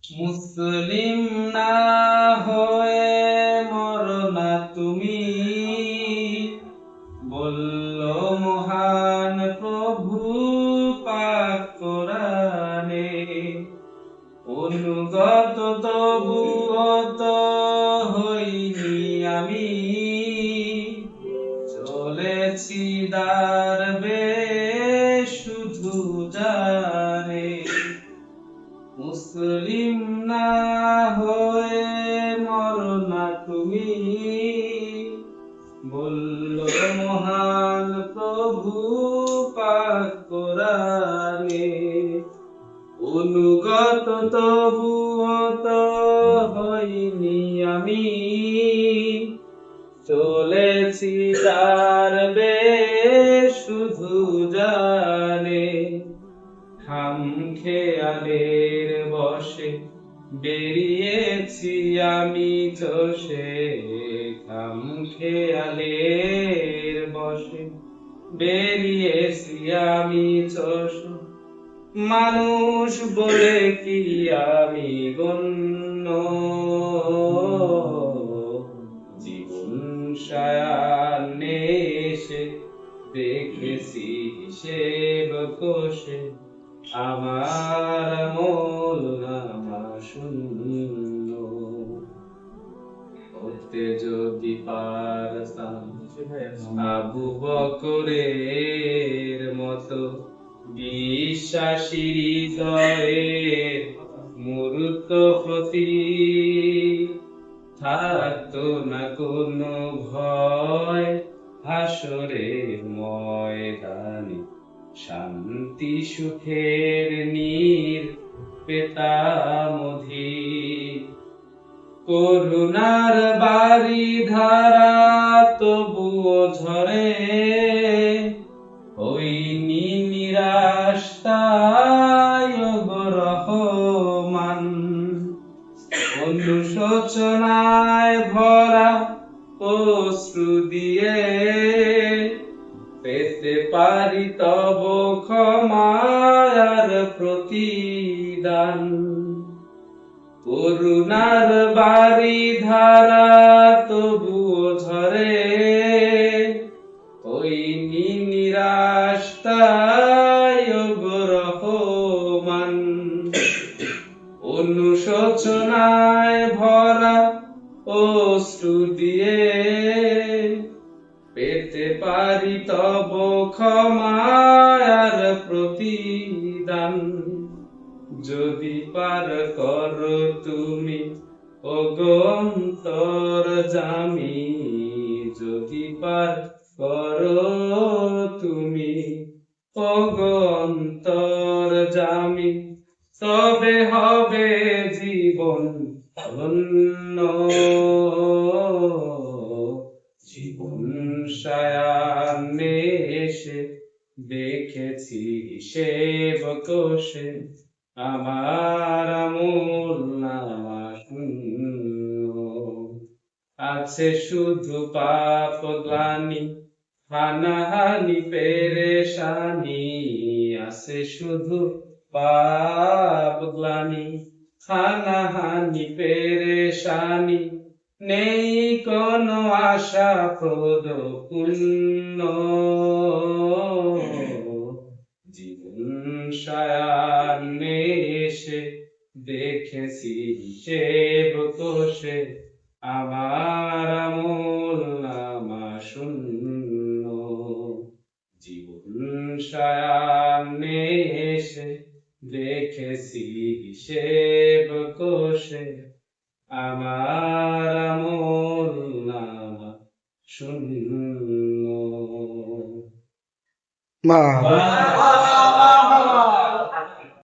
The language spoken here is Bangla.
মুসলিম না হয়ে মরো না তুমি, বলল মহান প্রভু পাক কোরআনে। অনুগত তবুও তো হইনি আমি, চলেছি দারবে শুধু জানে। মুসলিম না হয়ে মরো না তুমি, বলল মহান প্রভু পাক কোরআনে। অনুগত তবুও তো হইনি আমি, চলেছি দারবে শুধু জানে। খামখেয়ালের বশে বেরিয়েছি আমি চষে, খামখেয়ালের বশে বেরিয়েছি আমি চষে। মানুষ বলে কি আমি গণ্য, জীবন সায়ান্নে এসে দেখেছি হিসেব কষে। আমার আমলনামা শূন্য, হতে যদি পারতাম আবু বকরের মতো বিশ্বাসী হৃদয়ের মূর্ত প্রতি, থাকতো না কোনো ভয় হাসরের ময়দানে। শান্তি সুখের নীর পেতাম অধীর, করুণার বাড়ি ধারা তবুও ঝরে। হইনি নিরাশ তাই ওগো রহমান, অনুশোচনায় ভরা অশ্রু দিয়ে পেতে পারি তব ক্ষমার প্রতিদান। করুণার বাড়ি ধারা তবুও ঝরে, হইনি নিরাশ তাই ওগো রহমান। অনুশোচনায় ভরা অশ্রু দিয়ে পেতে পারি তব ক্ষমার প্রতিদান। যদি পার করো তুমি ওগো অন্তরজামী, যদি পার করো তুমি ওগো অন্তরজামী, তবে হবে জীবন ধন্য। জীবন সায়ান্নে এসে দেখেছি হিসেব কষে। আমার আমলনামা শূন্য, আছে শুধু পাপ গ্লানি হানাহানি পেরেশানি। আছে শুধু পাপ গ্লানি হানাহানি পেরেশানি। নেই কোনো আশা প্রদ পুণ্য, জীবন সায়ান্নে এসে দেখেছি হিসেব কষে। আমার আমলনামা শূন্য, জীবন সায়ান্নে এসে দেখেছি হিসেব কষে। আমার আমলনামা শূন্য।